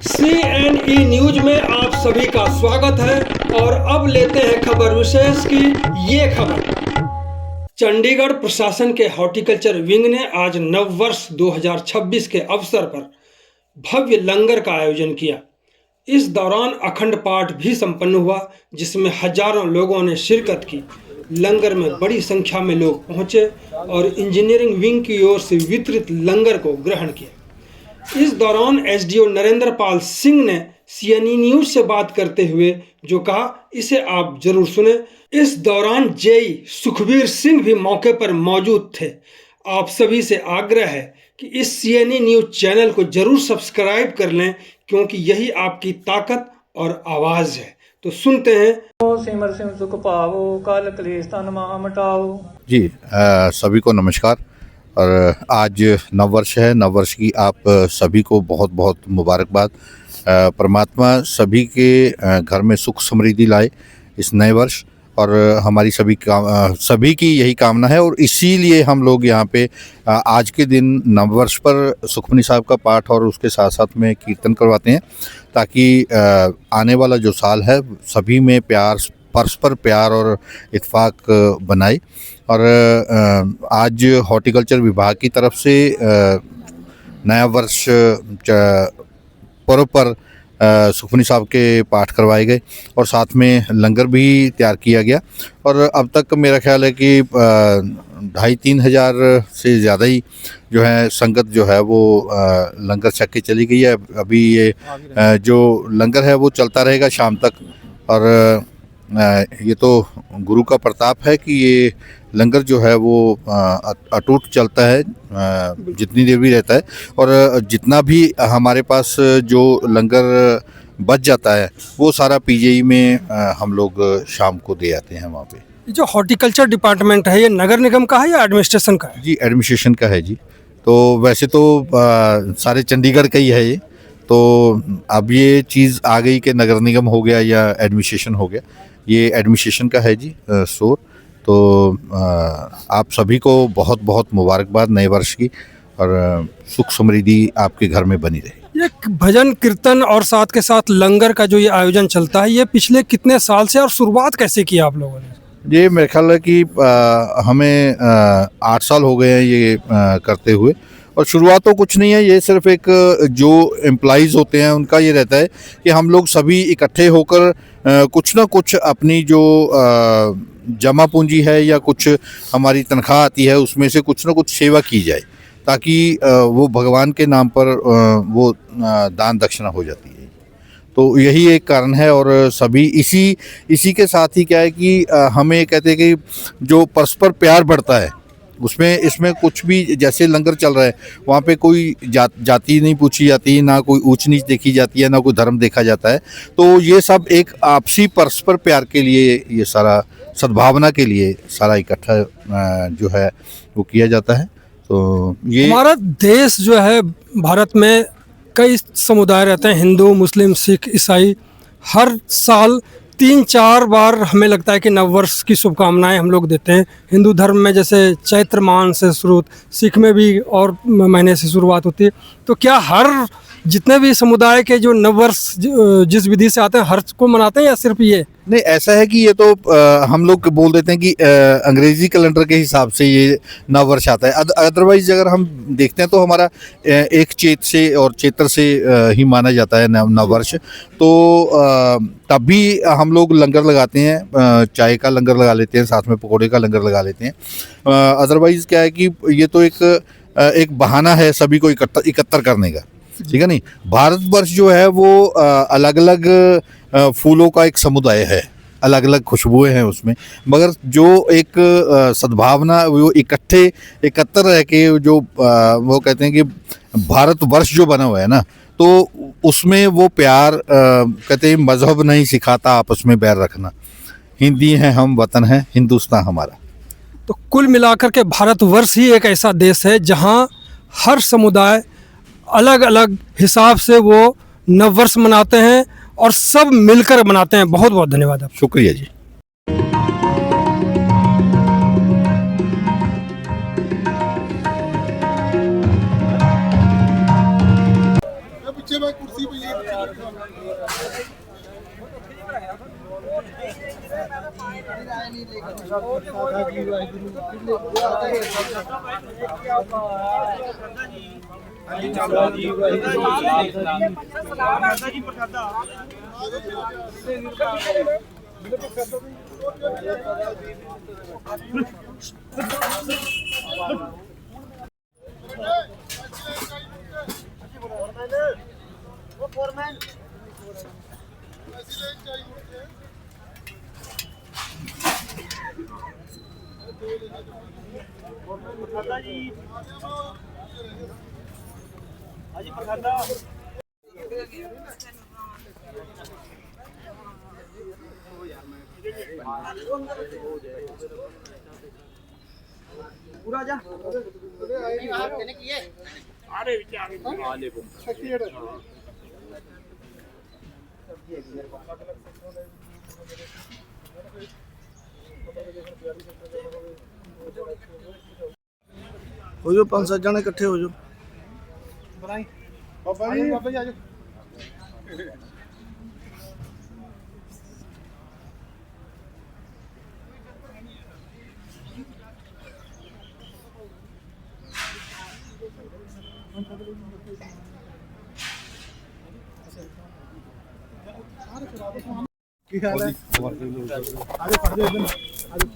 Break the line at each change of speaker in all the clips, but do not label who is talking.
CNE news में आप सभी का स्वागत है और अब लेते हैं खबर विशेष की ये खबर। चंडीगढ़ प्रशासन के हॉर्टिकल्चर विंग ने आज नववर्ष 2026 के अवसर पर भव्य लंगर का आयोजन किया। इस दौरान अखंड पाठ भी संपन्न हुआ, जिसमें हजारों लोगों ने शिरकत की। लंगर में बड़ी संख्या में लोग पहुंचे और इंजीनियरिंग विंग की ओर से वितरित लंगर को ग्रहण किया। इस दौरान एसडीओ नरेंद्र पाल सिंह ने सीएनई न्यूज से बात करते हुए जो कहा, इसे आप जरूर सुने। इस दौरान जेई सुखबीर सिंह भी मौके पर मौजूद थे। आप सभी से आग्रह है कि इस सीएनई न्यूज चैनल को जरूर सब्सक्राइब कर लें, क्योंकि यही आपकी ताकत और आवाज है। तो सुनते हैं।
सिमर सिम सुख पावो, काल क्लेश तन महा मिटाओ।
जी सभी को नमस्कार। और आज नववर्ष है। नववर्ष की आप सभी को बहुत बहुत मुबारकबाद। परमात्मा सभी के घर में सुख समृद्धि लाए इस नए वर्ष, और हमारी सभी की यही कामना है। और इसीलिए हम लोग यहाँ पे आज के दिन नववर्ष पर सुखमनी साहब का पाठ और उसके साथ साथ में कीर्तन करवाते हैं, ताकि आने वाला जो साल है सभी में परस्पर प्यार और इत्तेफाक बनाए। और आज हॉर्टिकल्चर विभाग की तरफ से नया वर्ष पर्व पर सुखमनी साहब के पाठ करवाए गए और साथ में लंगर भी तैयार किया गया। और अब तक मेरा ख्याल है कि 2,500-3 हज़ार से ज़्यादा ही जो है संगत जो है वो लंगर छक के चली गई है। अभी ये जो लंगर है वो चलता रहेगा शाम तक। और ये तो गुरु का प्रताप है कि ये लंगर जो है वो अटूट चलता है जितनी देर भी रहता है। और जितना भी हमारे पास जो लंगर बच जाता है वो सारा पीजीआई में हम लोग शाम को दे आते हैं वहाँ पे।
जो हॉर्टिकल्चर डिपार्टमेंट है, ये नगर निगम का है या एडमिनिस्ट्रेशन का है?
जी एडमिनिस्ट्रेशन का है जी। तो वैसे तो सारे चंडीगढ़ का ही है ये। तो अब ये चीज़ आ गई कि नगर निगम हो गया या एडमिनिस्ट्रेशन हो गया। ये एडमिनिस्ट्रेशन का है जी स्टोर। तो आप सभी को बहुत बहुत मुबारकबाद नए वर्ष की, और सुख समृद्धि आपके घर में बनी रहे।
ये भजन कीर्तन और साथ के साथ लंगर का जो ये आयोजन चलता है, ये पिछले कितने साल से और शुरुआत कैसे की आप लोगों ने?
ये मेरे ख्याल है कि हमें 8 साल हो गए हैं ये करते हुए। और शुरुआत तो कुछ नहीं है, ये सिर्फ एक जो एम्प्लॉइज़ होते हैं उनका ये रहता है कि हम लोग सभी इकट्ठे होकर कुछ ना कुछ अपनी जो जमा पूंजी है या कुछ हमारी तनख्वाह आती है उसमें से कुछ ना कुछ सेवा की जाए, ताकि वो भगवान के नाम पर वो दान दक्षिणा हो जाती है। तो यही एक कारण है। और सभी इसी के साथ ही क्या है कि हमें कहते हैं कि जो परस्पर प्यार बढ़ता है इसमें कुछ भी, जैसे लंगर चल रहा है वहाँ पे कोई जाति नहीं पूछी जाती, ना कोई ऊंच नीच देखी जाती है, ना कोई धर्म देखा जाता है। तो ये सब एक आपसी परस्पर प्यार के लिए, ये सारा सद्भावना के लिए सारा इकट्ठा जो है वो किया जाता है। तो ये
हमारा देश जो है, भारत में कई समुदाय रहते हैं, हिंदू, मुस्लिम, सिख, ईसाई। हर साल 3-4 बार हमें लगता है कि नववर्ष की शुभकामनाएं हम लोग देते हैं। हिंदू धर्म में जैसे चैत्र माह से शुरू, सिख में भी और महीने से शुरुआत होती है। तो क्या हर जितने भी समुदाय के जो नववर्ष जिस विधि से आते हैं हर को मनाते हैं, या सिर्फ ये?
नहीं, ऐसा है कि ये तो हम लोग बोल देते हैं कि अंग्रेजी कैलेंडर के हिसाब से ये नववर्ष आता है। अदरवाइज अगर हम देखते हैं तो हमारा एक चैत से और चैत्र से ही माना जाता है नववर्ष। तो तब भी हम लोग लंगर लगाते हैं, चाय का लंगर लगा लेते हैं, साथ में पकौड़े का लंगर लगा लेते हैं। अदरवाइज क्या है कि ये तो एक बहाना है सभी को इकट्ठा करने का, ठीक है। नहीं, भारतवर्ष जो है वो अलग अलग फूलों का एक समुदाय है, अलग अलग खुशबुएं हैं उसमें, मगर जो एक सद्भावना, वो एकत्र रह के जो वो कहते हैं कि भारतवर्ष जो बना हुआ है ना, तो उसमें वो प्यार कहते हैं मजहब नहीं सिखाता आपस में बैर रखना। हिंदी हैं हम, वतन है हिंदुस्तान हमारा।
तो कुल मिलाकर के भारतवर्ष ही एक ऐसा देश है जहां हर समुदाय अलग अलग हिसाब से वो नववर्ष मनाते हैं और सब मिलकर मनाते हैं। बहुत बहुत धन्यवाद आप।
शुक्रिया जी।
पीछे मैं कुर्सी पे ਹੋ ਜਾਓ 5-7 ਜਣੇ ਇਕੱਠੇ ਹੋ ਜਾਓ।
ਬਾਬਾ ਜੀ ਆਜੋ। ਕੀ ਹਾਲ ਹੈ? ਆਜੋ ਫੜ ਦਿਓ ਇਧਰ ਆਜੋ।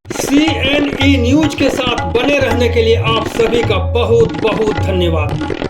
CNE न्यूज के साथ बने रहने के लिए आप सभी का बहुत बहुत धन्यवाद।